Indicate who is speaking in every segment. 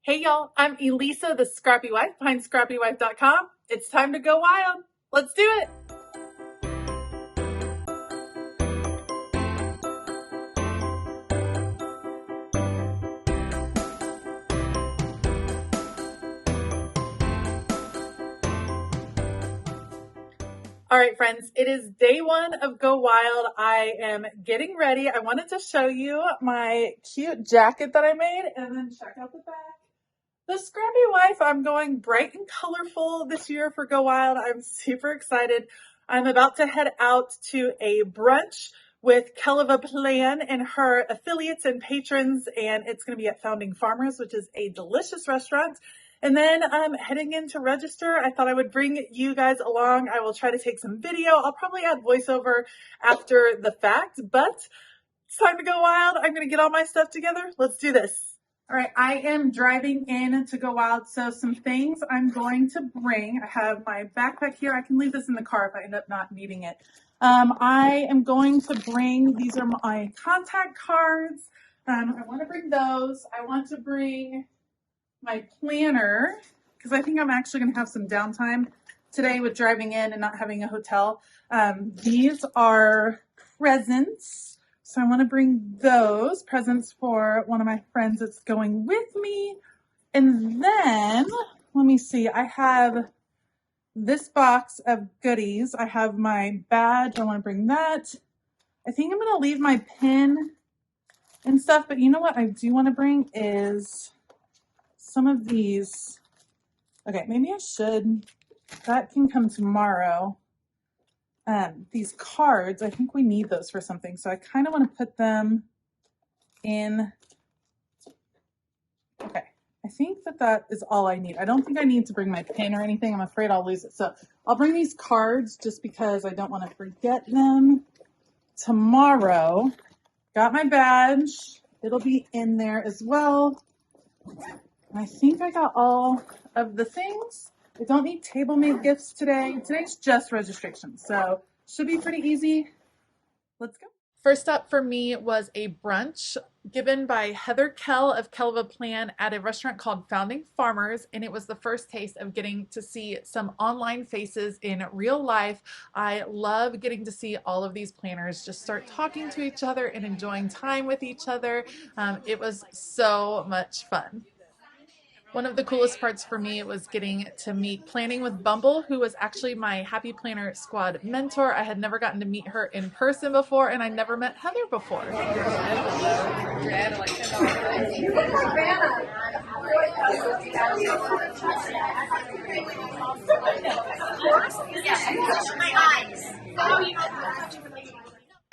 Speaker 1: Hey y'all, I'm Elisa, the Scrappy Wife behind ScrappyWife.com. It's time to go wild. Let's do it. All right, friends, it is day one of Go Wild. I am getting ready. I wanted to show you my cute jacket that I made and then check out the back. The Scrappy Wife, I'm going bright and colorful this year for Go Wild. I'm super excited. I'm about to head out to a brunch with Kelva Plan and her affiliates and patrons, and it's going to be at Founding Farmers, which is a delicious restaurant. And then I'm heading in to register. I thought I would bring you guys along. I will try to take some video. I'll probably add voiceover after the fact, but it's time to go wild. I'm going to get all my stuff together. Let's do this. All right, I am driving in to Go Wild, so some things I'm going to bring. I have my backpack here. I can leave this in the car if I end up not needing it. I am going to bring, these are my contact cards. I want to bring those. I want to bring my planner because I think I'm actually going to have some downtime today with driving in and not having a hotel. These are presents. So I want to bring those presents for one of my friends that's going with me. And then, let me see, I have this box of goodies. I have my badge. I want to bring that. I think I'm going to leave my pin and stuff. But you know what I do want to bring is some of these. Okay, maybe I should. That can come tomorrow. These cards, I think we need those for something. So I kind of want to put them in. Okay, I think that is all I need. I don't think I need to bring my pen or anything. I'm afraid I'll lose it. So I'll bring these cards just because I don't want to forget them tomorrow. Got my badge. It'll be in there as well. I think I got all of the things. I don't need table made gifts today. Today's just registration, so should be pretty easy. Let's go. First up for me was a brunch given by Heather Kell of Kelva Plan at a restaurant called Founding Farmers, and it was the first taste of getting to see some online faces in real life. I love getting to see all of these planners just start talking to each other and enjoying time with each other. It was so much fun. One of the coolest parts for me was getting to meet Planning with Bumble, who was actually my Happy Planner Squad mentor. I had never gotten to meet her in person before, and I never met Heather before.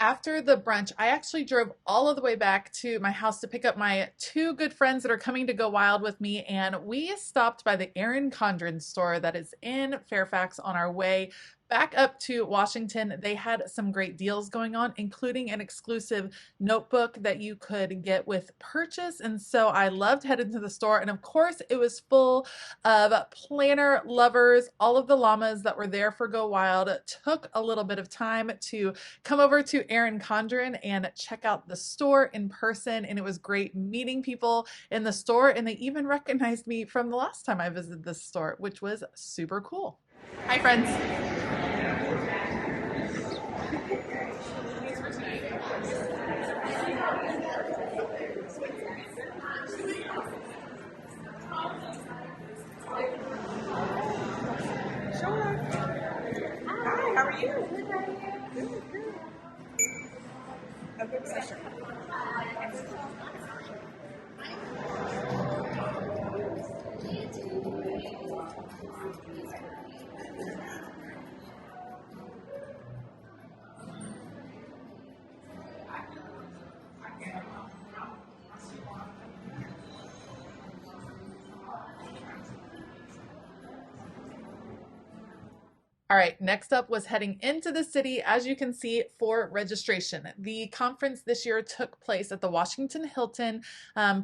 Speaker 1: After the brunch, I actually drove all of the way back to my house to pick up my two good friends that are coming to Go Wild with me, and we stopped by the Erin Condren store that is in Fairfax on our way back up to Washington. They had some great deals going on, including an exclusive notebook that you could get with purchase, and so I loved heading to the store, and of course it was full of planner lovers. All of the llamas that were there for Go Wild took a little bit of time to come over to Erin Condren and check out the store in person, and it was great meeting people in the store, and they even recognized me from the last time I visited this store, which was super cool. Hi friends. Sure. Hi, how are you? Good. A good session. All right, next up was heading into the city, as you can see, for registration. The conference this year took place at the Washington Hilton,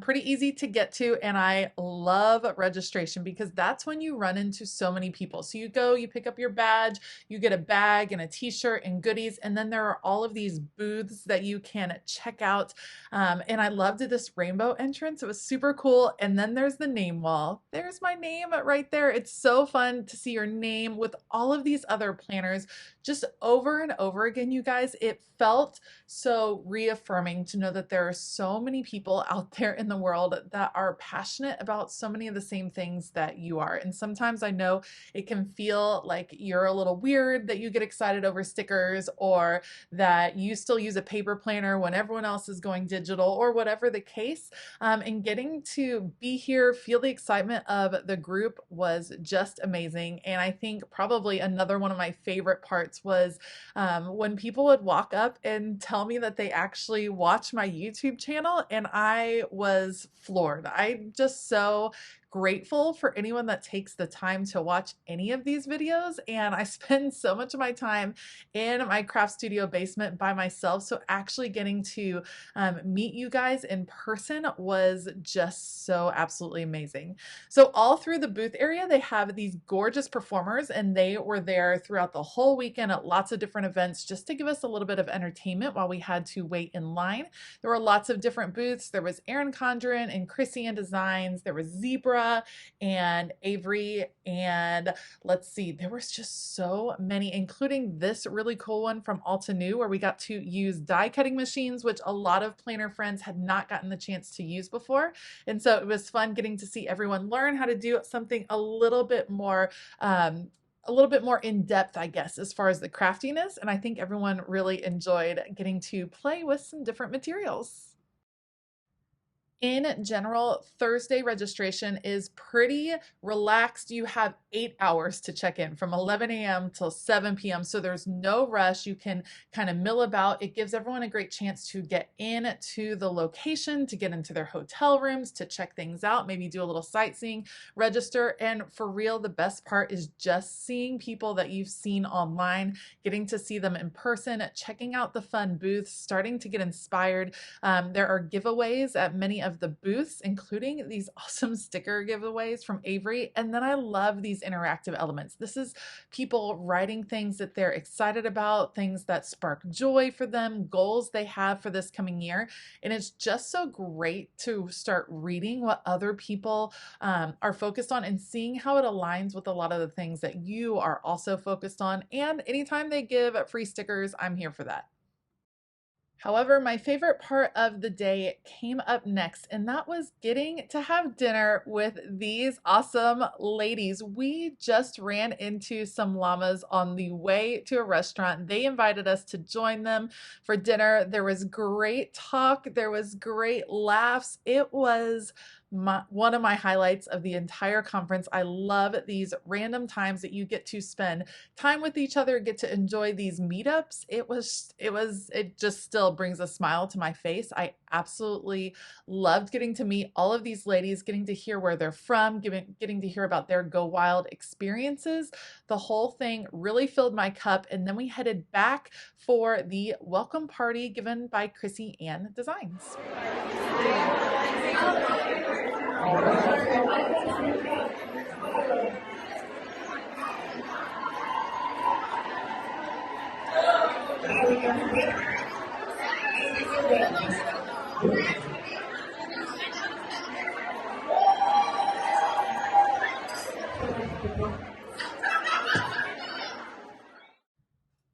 Speaker 1: pretty easy to get to, and I love registration because that's when you run into so many people. So you go, you pick up your badge, you get a bag and a t-shirt and goodies, and then there are all of these booths that you can check out. And I loved this rainbow entrance. It was super cool. And then there's the name wall. There's my name right there. It's so fun to see your name with all of these other planners just over and over again, you guys. It felt so reaffirming to know that there are so many people out there in the world that are passionate about so many of the same things that you are. And sometimes I know it can feel like you're a little weird that you get excited over stickers, or that you still use a paper planner when everyone else is going digital, or whatever the case. And getting to be here, feel the excitement of the group was just amazing. And I think probably another one of my favorite parts was when people would walk up and tell me that they actually watch my YouTube channel, and I was floored. I'm just so grateful for anyone that takes the time to watch any of these videos. And I spend so much of my time in my craft studio basement by myself. So actually getting to meet you guys in person was just so absolutely amazing. So all through the booth area, they have these gorgeous performers, and they were there throughout the whole weekend at lots of different events just to give us a little bit of entertainment while we had to wait in line. There were lots of different booths. There was Erin Condren and Chrissy Ann Designs. There was Zebra and Avery, and let's see, there was just so many, including this really cool one from Alta New, where we got to use die cutting machines, which a lot of planner friends had not gotten the chance to use before. And so it was fun getting to see everyone learn how to do something a little bit more in depth, I guess, as far as the craftiness. And I think everyone really enjoyed getting to play with some different materials. In general, Thursday registration is pretty relaxed. You have 8 hours to check in from 11 a.m. till 7 p.m. So there's no rush. You can kind of mill about. It gives everyone a great chance to get into the location, to get into their hotel rooms, to check things out, maybe do a little sightseeing, register. And for real, the best part is just seeing people that you've seen online, getting to see them in person, checking out the fun booths, starting to get inspired. There are giveaways at many of the booths, including these awesome sticker giveaways from Avery. And then I love these interactive elements. This is people writing things that they're excited about, things that spark joy for them, goals they have for this coming year. And it's just so great to start reading what other people are focused on and seeing how it aligns with a lot of the things that you are also focused on. And anytime they give free stickers, I'm here for that. However, my favorite part of the day came up next, and that was getting to have dinner with these awesome ladies. We just ran into some llamas on the way to a restaurant. They invited us to join them for dinner. There was great talk. There was great laughs. It was one of my highlights of the entire conference. I love these random times that you get to spend time with each other, get to enjoy these meetups. It just still brings a smile to my face. I absolutely loved getting to meet all of these ladies, getting to hear where they're from, getting to hear about their Go Wild experiences. The whole thing really filled my cup. And then we headed back for the welcome party given by Chrissy Ann Designs.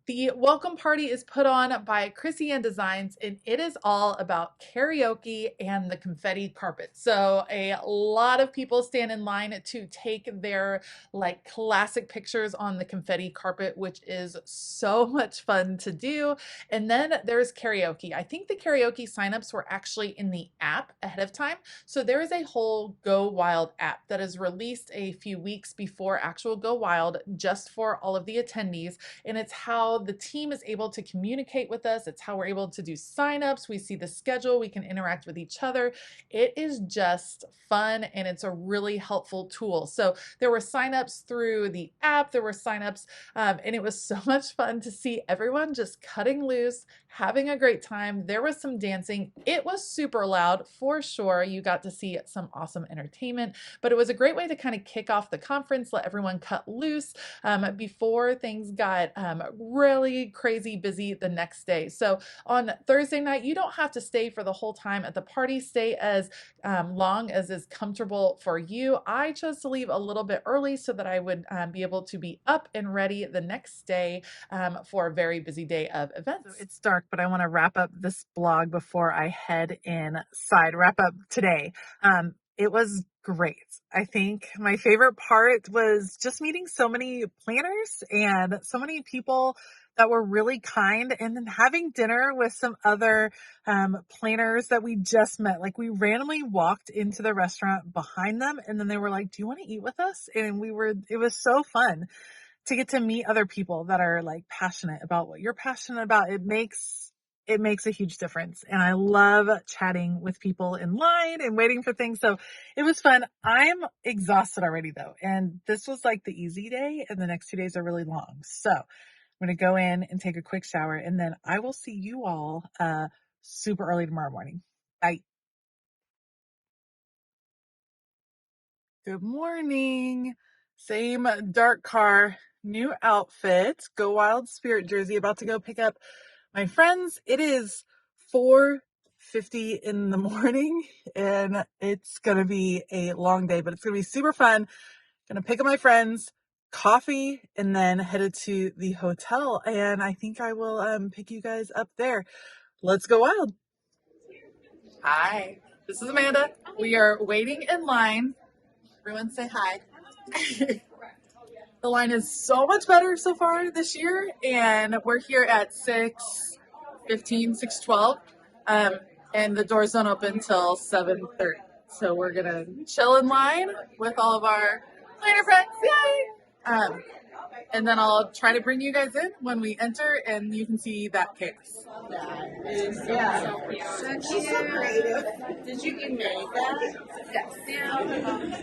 Speaker 1: The welcome party is put on by Chrissy Ann Designs, and it is all about karaoke and the confetti carpet. So a lot of people stand in line to take their like classic pictures on the confetti carpet, which is so much fun to do. And then there's karaoke. I think the karaoke signups were actually in the app ahead of time. So there is a whole Go Wild app that is released a few weeks before actual Go Wild just for all of the attendees. And it's how the team is able to communicate with us. It's how we're able to do signups. We see the schedule, we can interact with each other. It is just fun and it's a really helpful tool. So there were signups through the app, there were signups, and it was so much fun to see everyone just cutting loose, having a great time. There was some dancing. It was super loud for sure. You got to see some awesome entertainment, but it was a great way to kind of kick off the conference, let everyone cut loose before things got really crazy busy the next day. So on Thursday night, you don't have to stay for the whole time at the party. Stay as long as is comfortable for you. I chose to leave a little bit early so that I would be able to be up and ready the next day for a very busy day of events. So it's dark, but I want to wrap up this blog before I head inside, wrap up today. It was great. I think my favorite part was just meeting so many planners and so many people that were really kind, and then having dinner with some other planners that we just met. Like, we randomly walked into the restaurant behind them and then they were like, do you want to eat with us? And it was so fun to get to meet other people that are like passionate about what you're passionate about. It makes a huge difference. And I love chatting with people in line and waiting for things. So it was fun. I'm exhausted already though. And this was like the easy day, and the next 2 days are really long. So I'm going to go in and take a quick shower, and then I will see you all super early tomorrow morning. Bye. Good morning. Same dark car, new outfit, Go Wild Spirit jersey, about to go pick up my friends. It is 4:50 in the morning and it's going to be a long day, but it's going to be super fun. Going to pick up my friends, coffee, and then headed to the hotel. And I think I will pick you guys up there. Let's go wild. Hi, this is Amanda. We are waiting in line. Everyone say hi. The line is so much better so far this year, and we're here at 6:15, 6:12, and the doors don't open till 7:30. So we're gonna chill in line with all of our planner friends, yay! And then I'll try to bring you guys in when we enter, and you can see that chaos. Yeah.
Speaker 2: She's so creative. Did you make that?
Speaker 1: Yes.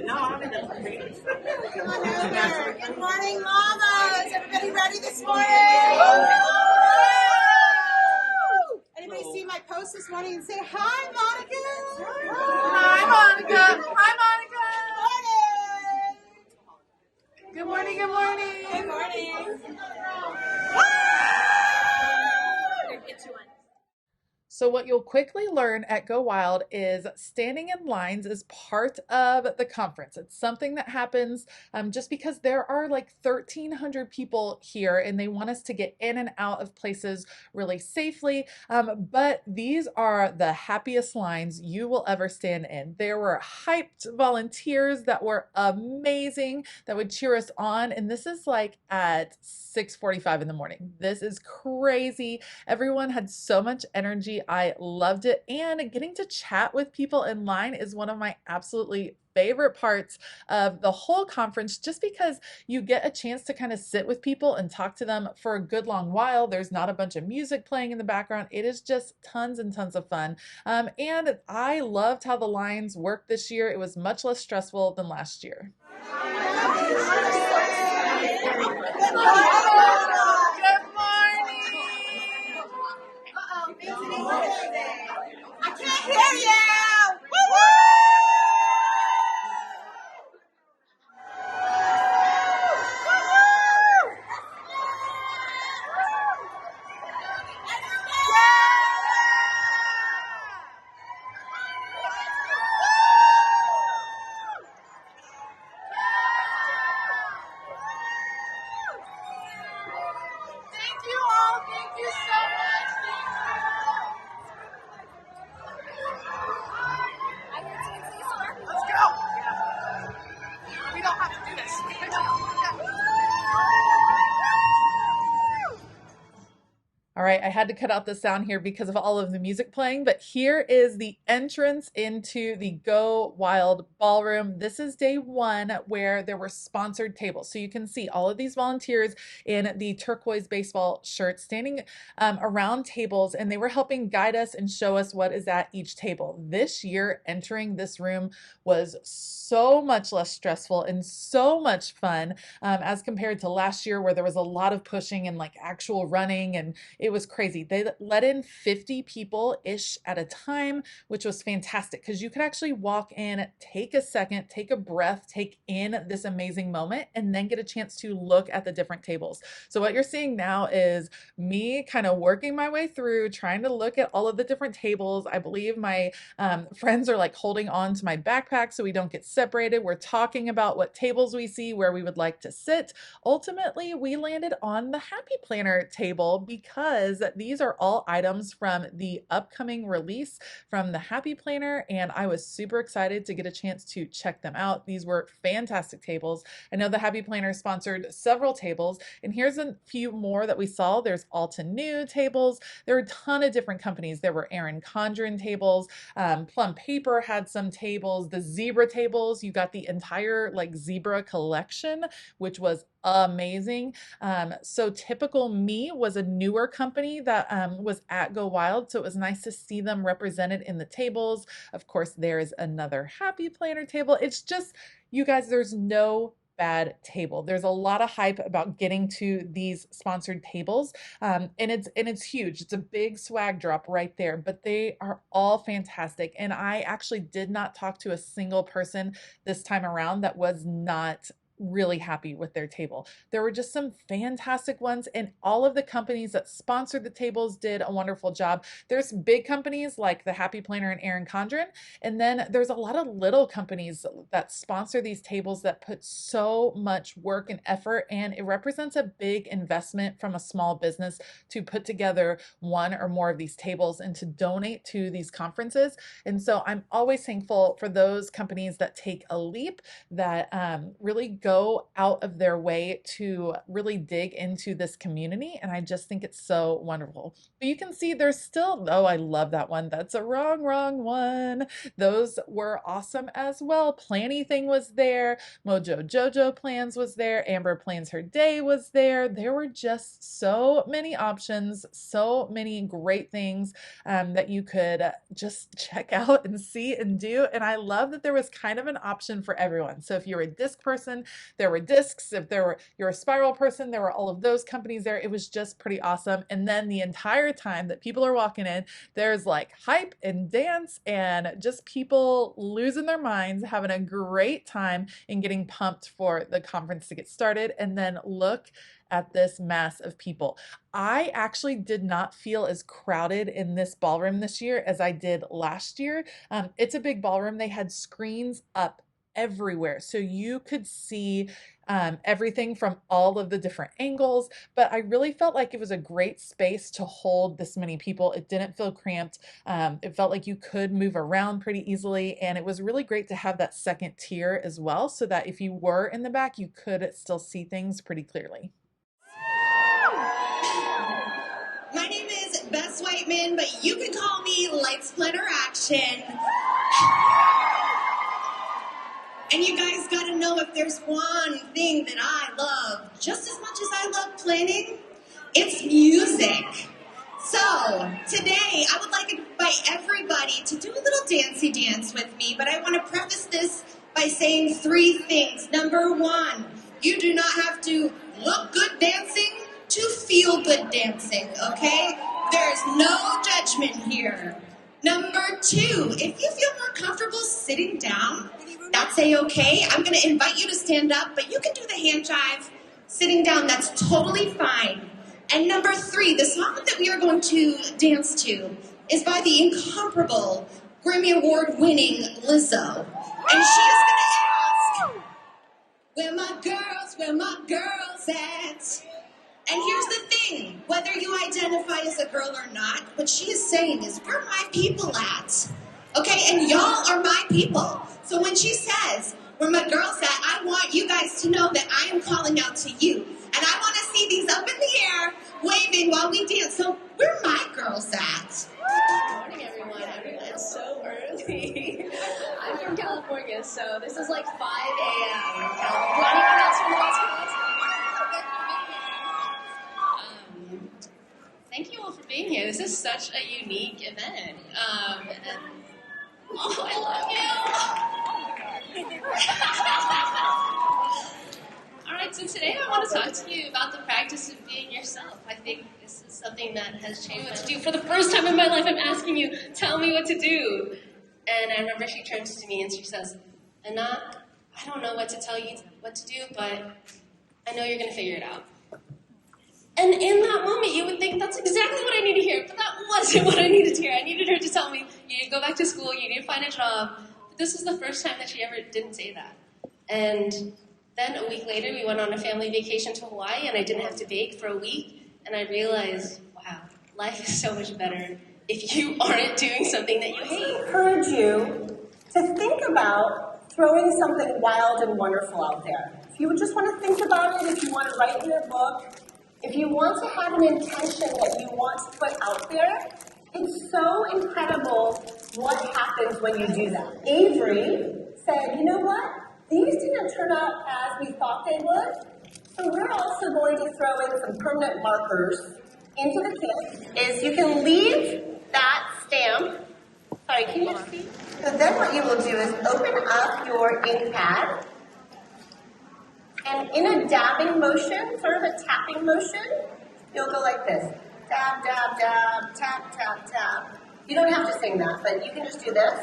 Speaker 2: No, I'm in the Good morning, mamas. Everybody ready this morning? Anybody see my post this morning and say hi, Monica?
Speaker 1: Hi, Monica. Hi, Monica.
Speaker 2: Good
Speaker 1: Good morning.
Speaker 2: morning.
Speaker 1: Good morning.
Speaker 2: Good morning.
Speaker 1: So what you'll quickly learn at Go Wild is standing in lines is part of the conference. It's something that happens just because there are like 1,300 people here and they want us to get in and out of places really safely. But these are the happiest lines you will ever stand in. There were hyped volunteers that were amazing that would cheer us on. And this is like at 6:45 in the morning. This is crazy. Everyone had so much energy. I loved it. And getting to chat with people in line is one of my absolutely favorite parts of the whole conference, just because you get a chance to kind of sit with people and talk to them for a good long while. There's not a bunch of music playing in the background. It is just tons and tons of fun. And I loved how the lines worked this year. It was much less stressful than last year.
Speaker 2: I can't hear you! Woo-woo!
Speaker 1: Thank you all. Thank you so much. Thank you. All right, I had to cut out the sound here because of all of the music playing, but here is the entrance into the Go Wild Ballroom. This is day one where there were sponsored tables. So you can see all of these volunteers in the turquoise baseball shirts standing around tables, and they were helping guide us and show us what is at each table. This year, entering this room was so much less stressful and so much fun as compared to last year where there was a lot of pushing and like actual running, and it was crazy. They let in 50 people-ish at a time, which was fantastic because you could actually walk in, take a second, take a breath, take in this amazing moment, and then get a chance to look at the different tables. So what you're seeing now is me kind of working my way through, trying to look at all of the different tables. I believe my friends are like holding on to my backpack so we don't get separated. We're talking about what tables we see, where we would like to sit. Ultimately, we landed on the Happy Planner table because these are all items from the upcoming release from the Happy Planner, and I was super excited to get a chance to check them out. These were fantastic tables. I know the Happy Planner sponsored several tables, and here's a few more that we saw. There's Alta New tables. There were a ton of different companies. There were Erin Condren tables. Plum Paper had some tables. The zebra tables, you got the entire like zebra collection, which was amazing. So Typical Me was a newer company that was at Go Wild, so it was nice to see them represented in the tables. Of course, there's another Happy Planner table. It's just, you guys, there's no bad table. There's a lot of hype about getting to these sponsored tables, and it's huge. It's a big swag drop right there, but they are all fantastic. And I actually did not talk to a single person this time around that was not really happy with their table. There were just some fantastic ones, and all of the companies that sponsored the tables did a wonderful job. There's big companies like the Happy Planner and Erin Condren, and then there's a lot of little companies that sponsor these tables that put so much work and effort, and it represents a big investment from a small business to put together one or more of these tables and to donate to these conferences. And so I'm always thankful for those companies that take a leap, that really go out of their way to really dig into this community. And I just think it's so wonderful. But you can see there's still, oh, I love that one. That's a wrong one. Those were awesome as well. Planny Thing was there. Mojo Jojo Plans was there. Amber Plans Her Day was there. There were just so many options, so many great things that you could just check out and see and do. And I love that there was kind of an option for everyone. So if you're a disc person, there were discs. If you're a spiral person, there were all of those companies there. It was just pretty awesome. And then the entire time that people are walking in, there's like hype and dance and just people losing their minds, having a great time and getting pumped for the conference to get started. And then look at this mass of people. I actually did not feel as crowded in this ballroom this year as I did last year. It's a big ballroom. They had screens up everywhere, so you could see everything from all of the different angles, but I really felt like it was a great space to hold this many people. It didn't feel cramped. It felt like you could move around pretty easily, and it was really great to have that second tier as well, so that if you were in the back, you could still see things pretty clearly.
Speaker 2: My name is Bess Whiteman, but you can call me Lights Planner Action. And you guys gotta know, if there's one thing that I love just as much as I love planning, it's music. So today I would like to invite everybody to do a little dancey dance with me, but I want to preface this by saying 3 things. Number 1, you do not have to look good dancing to feel good dancing, okay? There's no judgment here. Number 2, if you feel more comfortable sitting down, that's a-okay. I'm going to invite you to stand up, but you can do the hand jive sitting down. That's totally fine. And number 3, the song that we are going to dance to is by the incomparable Grammy Award-winning Lizzo. And she is going to ask, where my girls at? And here's the thing, whether you identify as a girl or not, what she is saying is, where my people at? Okay, and y'all are my people. So when she says, where my girls at, I want you guys to know that I am calling out to you. And I want to see these up in the air waving while we dance. So where are my girls at?
Speaker 3: Good morning, everyone. It's so early. I'm from California, so this is like 5 a.m. Anyone else from the West Coast? Thank you all for being here. This is such a unique event. I love you. All right, so today I want to talk to you about the practice of being yourself. I think this is something that has changed what to do. For the first time in my life, I'm asking you, tell me what to do. And I remember she turns to me and she says, Anna, I don't know what to tell you what to do, but I know you're going to figure it out. And in that moment, you would think that's exactly what I need to hear, but that wasn't what I needed to hear. I needed her to tell me, you need to go back to school, you need to find a job. But this was the first time that she ever didn't say that. And then a week later, we went on a family vacation to Hawaii, and I didn't have to bake for a week. And I realized, wow, life is so much better if you aren't doing something that you hate.
Speaker 2: I encourage you to think about throwing something wild and wonderful out there. If you would just want to think about it, if you want to write in your book, if you want to have an intention that you want to put out there, it's so incredible what happens when you do that. Avery said, you know what? These didn't turn out as we thought they would, so we're also going to throw in some permanent markers into the kit. Is you can leave that stamp. Sorry, can you see? So then what you will do is open up your ink pad, and in a dabbing motion, sort of a tapping motion, you'll go like this. Dab, dab, dab, tap, tap, tap. You don't have to sing that, but you can just do this.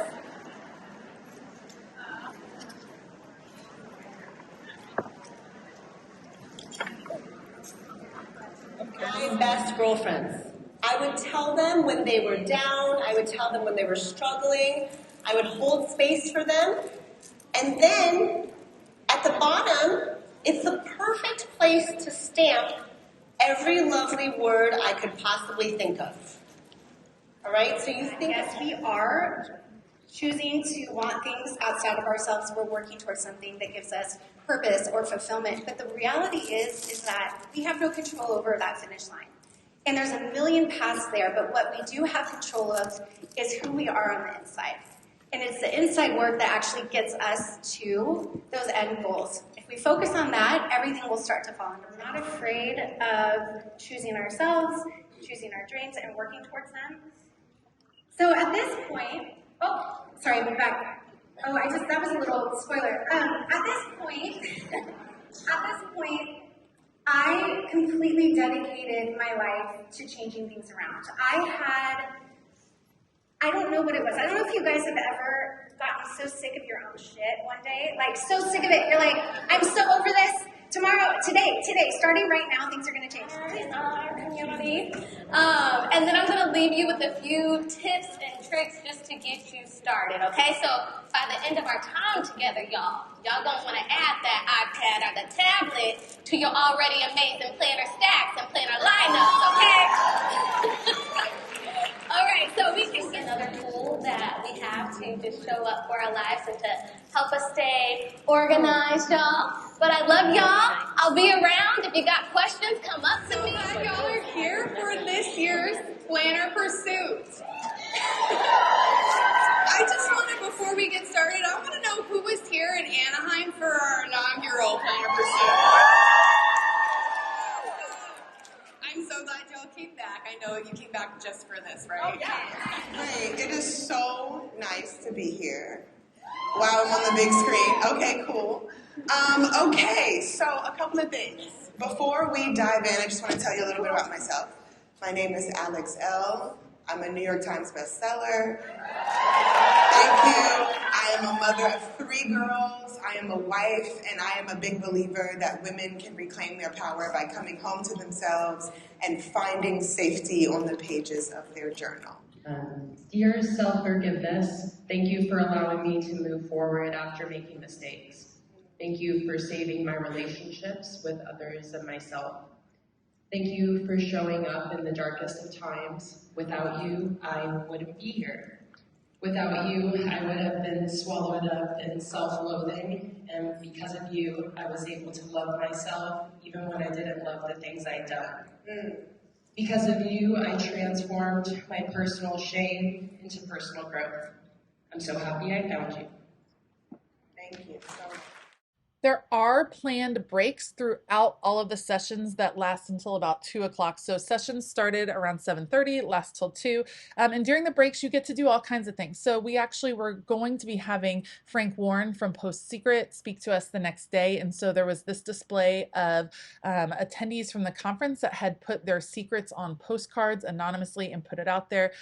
Speaker 2: My best girlfriends. I would tell them when they were down. I would tell them when they were struggling. I would hold space for them. And then, at the bottom, it's the perfect place to stamp every lovely word I could possibly think of. All right? So you think...
Speaker 4: Yes, we are choosing to want things outside of ourselves. We're working towards something that gives us purpose or fulfillment. But the reality is that we have no control over that finish line. And there's a million paths there, but what we do have control of is who we are on the inside. And it's the inside work that actually gets us to those end goals. If we focus on that, everything will start to fall. And we're not afraid of choosing ourselves, choosing our dreams, and working towards them. So at this point, oh, sorry, we're back. Oh, that was a little spoiler. At this point, I completely dedicated my life to changing things around. I don't know what it was. I don't know if you guys have ever gotten so sick of your own shit one day. Like, so sick of it. You're like, I'm so over this. Tomorrow, today, starting right now, things are going to change. Please, our community.
Speaker 3: And then I'm going to leave you with a few tips and tricks just to get you started, okay? So by the end of our time together, y'all going to want to add that iPad or the tablet to your already amazing planner stacks and planner lineups, okay? All right, so we can get another tool that we have to just show up for our lives and to help us stay organized, y'all. But I love y'all. I'll be around. If you got questions, come up to me.
Speaker 5: Glad y'all are here for this year's Planner Pursuit. I just wanted, before we get started, I want to know who was here in Anaheim for our inaugural Planner Pursuit. I'm so glad y'all came back. I know you came back just for this, right?
Speaker 4: Oh, yeah.
Speaker 6: Great. It is so nice to be here. Wow, I'm on the big screen. Okay, cool. Okay, so a couple of things. Before we dive in, I just want to tell you a little bit about myself. My name is Alex L. I'm a New York Times bestseller. Thank you. I am a mother of 3 girls. I am a wife, and I am a big believer that women can reclaim their power by coming home to themselves and finding safety on the pages of their journal.
Speaker 7: Dear self-forgiveness, thank you for allowing me to move forward after making mistakes. Thank you for saving my relationships with others and myself. Thank you for showing up in the darkest of times. Without you, I wouldn't be here. Without you, I would have been swallowed up in self-loathing, and because of you, I was able to love myself even when I didn't love the things I'd done. Because of you, I transformed my personal shame into personal growth. I'm so happy I found you.
Speaker 6: Thank you so much.
Speaker 1: There are planned breaks throughout all of the sessions that last until about 2 o'clock. So sessions started around 7:30, last till 2. And during the breaks, you get to do all kinds of things. So we actually were going to be having Frank Warren from Post Secret speak to us the next day. And so there was this display of attendees from the conference that had put their secrets on postcards anonymously and put it out there.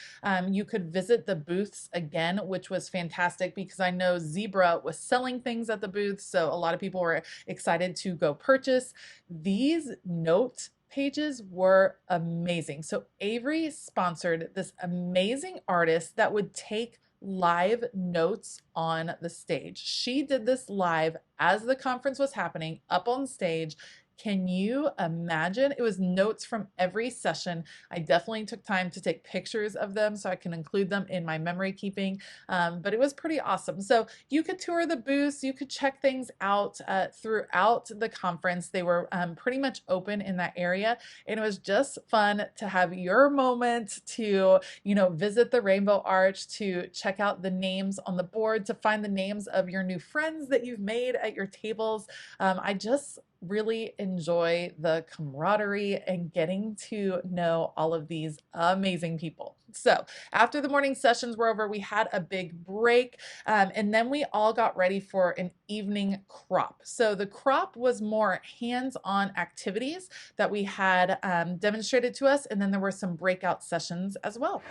Speaker 1: You could visit the booths again, which was fantastic because I know Zebra was selling things at the booths. So a lot of people were excited to go purchase. These note pages were amazing. So Avery sponsored this amazing artist that would take live notes on the stage. She did this live as the conference was happening up on stage. Can you imagine? It was notes from every session. I definitely took time to take pictures of them so I can include them in my memory keeping, but it was pretty awesome. So you could tour the booths, you could check things out throughout the conference. They were pretty much open in that area, and it was just fun to have your moment to, visit the Rainbow Arch, to check out the names on the board, to find the names of your new friends that you've made at your tables. I just really enjoy the camaraderie and getting to know all of these amazing people. So after the morning sessions were over, we had a big break, and then we all got ready for an evening crop. So the crop was more hands-on activities that we had demonstrated to us, and then there were some breakout sessions as well.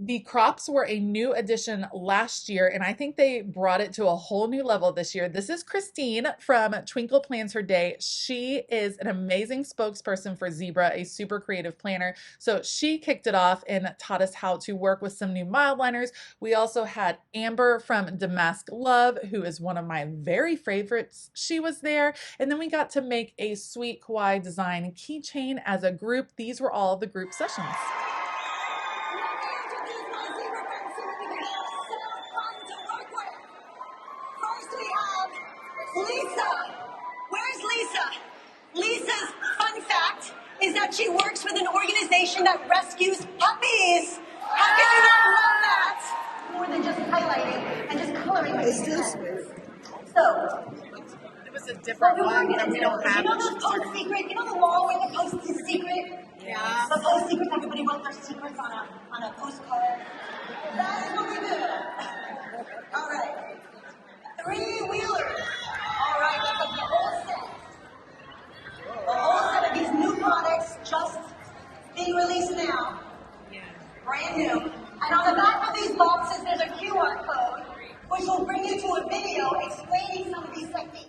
Speaker 1: The crops were a new addition last year, and I think they brought it to a whole new level this year. This is Christine from Twinkle Plans Her Day. She is an amazing spokesperson for Zebra, a super creative planner. So she kicked it off and taught us how to work with some new mildliners. We also had Amber from Damask Love, who is one of my very favorites. She was there. And then we got to make a sweet kawaii design keychain as a group. These were all the group sessions.
Speaker 2: Lisa! Where's Lisa? Lisa's fun fact is that she works with an organization that rescues puppies. How can you not love that? More than just highlighting and just coloring. So,
Speaker 1: It was a different one that we don't have.
Speaker 2: You know the Post Secret? You know the wall where the Post is secret?
Speaker 1: Yeah.
Speaker 2: The Post Secret, everybody wrote their secrets on a postcard. That is what we do. All right. 3-wheelers. All right, that's the whole set. The whole set of these new products just being released now. Brand new. And on the back of these boxes, there's a QR code, which will bring you to a video explaining some of these techniques.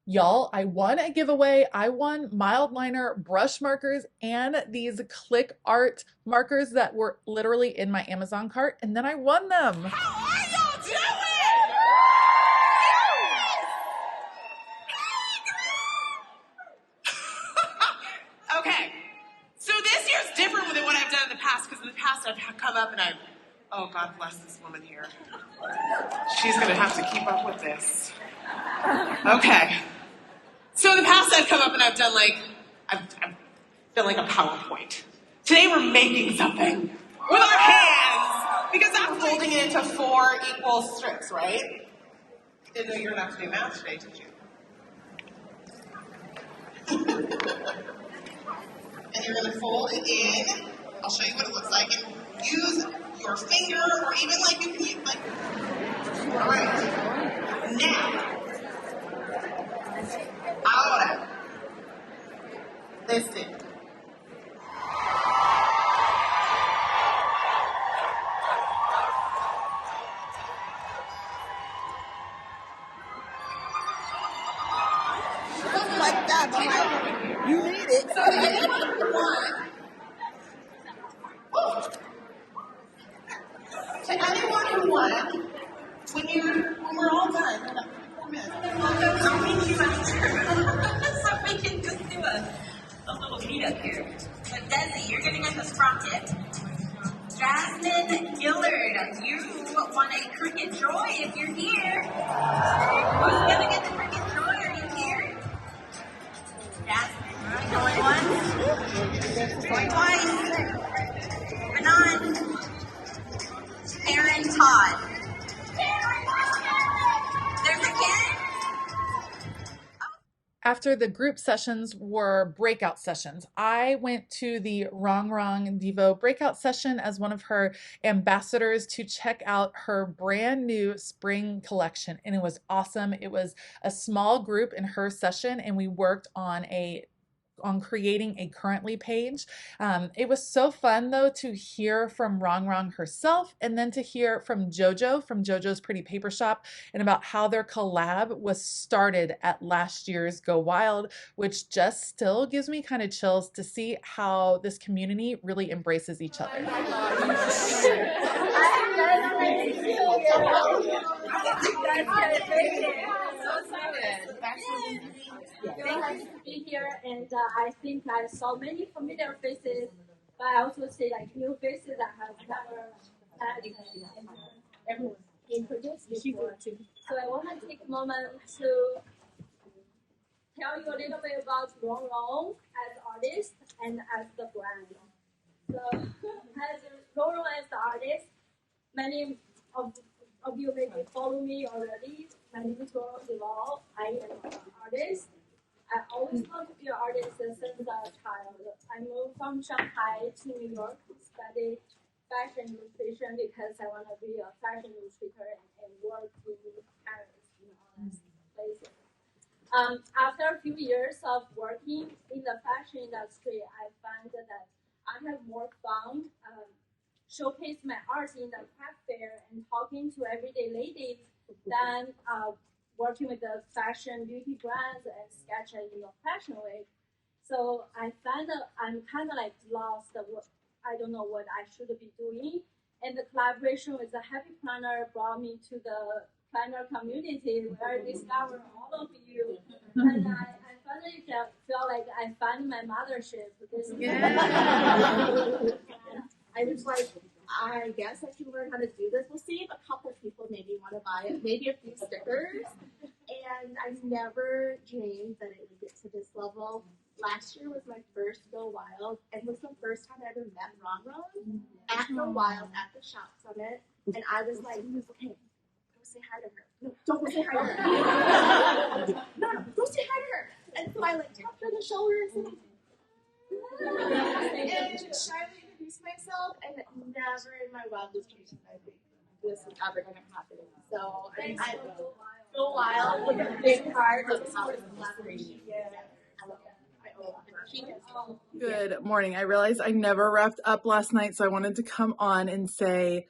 Speaker 1: Y'all, I won a giveaway. I won Mildliner brush markers and these click art markers that were literally in my Amazon cart, and then I won them.
Speaker 6: How are y'all doing? Okay, so this year's different than what I've done in the past, because in the past I've come up and oh, God bless this woman here. She's gonna have to keep up with this. Okay. So in the past I've come up and I've done I've done a PowerPoint. Today we're making something with our hands, because I'm folding it into 4 equal strips, right? Didn't know you were gonna have to do math today, did you? And you're going to fold it in. I'll show you what it looks like. And use your finger, or even you can use all right. Now, ahora, listen. Something like that, but you need it. So anyone who won, to anyone who won, when we're all done, in about 4 minutes, I'll meet you after, so we can just do a little meeting.
Speaker 2: up here. So Desi, you're giving us a sprocket. Jasmine Gillard, you want a cricket joy if you're here. Who's giving us a cricket joy? Are you here? Jasmine, going once, going twice. Manon, Aaron Todd. There's a kid.
Speaker 1: After the group sessions were breakout sessions. I went to the Wrong Devo breakout session as one of her ambassadors to check out her brand new spring collection, and it was awesome. It was a small group in her session, and we worked on creating a currently page. It was so fun though to hear from Wrong herself, and then to hear from JoJo from JoJo's Pretty Paper Shop, and about how their collab was started at last year's Go Wild, which just still gives me kind of chills to see how this community really embraces each other.
Speaker 8: Nice to be here, and I think I saw many familiar faces, but I also see like new faces that have never had everyone introduced before. So I want to take a moment to tell you a little bit about Wrong as artist and as the brand. So as Wrong as the artist, many of you maybe follow me already. My name is Wrong Deval. I am an artist. I always wanted to be an artist since a child. I moved from Shanghai to New York to study fashion illustration because I want to be a fashion illustrator and work in Paris, all those places. After a few years of working in the fashion industry, I found that I have more fun showcase my art in the craft fair and talking to everyday ladies than working with the fashion beauty brands and sketching in a fashion week. So I find that I'm kind of like lost. I don't know what I should be doing. And the collaboration with the Happy Planner brought me to the planner community where I discovered all of you. And I finally feel like I found my mothership.
Speaker 9: I was like, I guess I should learn how to do this. We'll see if a couple people maybe want to buy it, maybe a few stickers. And I never dreamed that it would get to this level. Last year was my first Go Wild, and was the first time I ever met Ron at Go Wild at the Shop Summit. And I was like, okay, go say hi to her. No, don't go say hi to her. No, go say hi to her. And so I like tapped her on the shoulders and shyly introduced myself, and never in my wildest dreams did I think this was ever going to happen. So I Go Wild was a big part of our collaboration.
Speaker 1: Good morning. I realized I never wrapped up last night, so I wanted to come on and say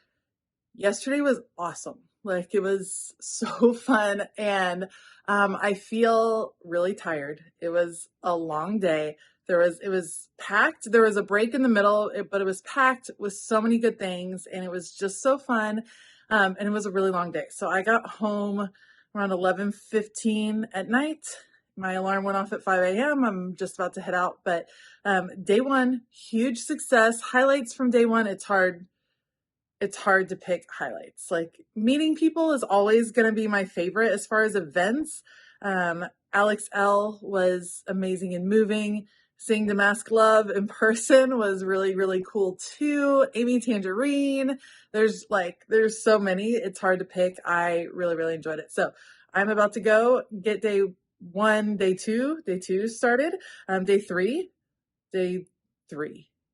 Speaker 1: yesterday was awesome. Like, it was so fun, and I feel really tired. It was a long day. It was packed. There was a break in the middle, but it was packed with so many good things, and it was just so fun. And it was a really long day. So I got home around 11:15 at night. My alarm went off at 5 a.m. I'm just about to head out, but day one, huge success. Highlights from day one. It's hard to pick highlights. Like, meeting people is always going to be my favorite as far as events. Alex L was amazing and moving. Seeing Damask Love in person was really, really cool too. Amy Tangerine. There's so many. It's hard to pick. I really, really enjoyed it. So I'm about to go get day two started. Day three.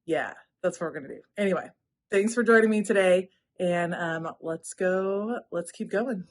Speaker 1: Yeah, that's what we're going to do. Anyway, thanks for joining me today. And let's keep going.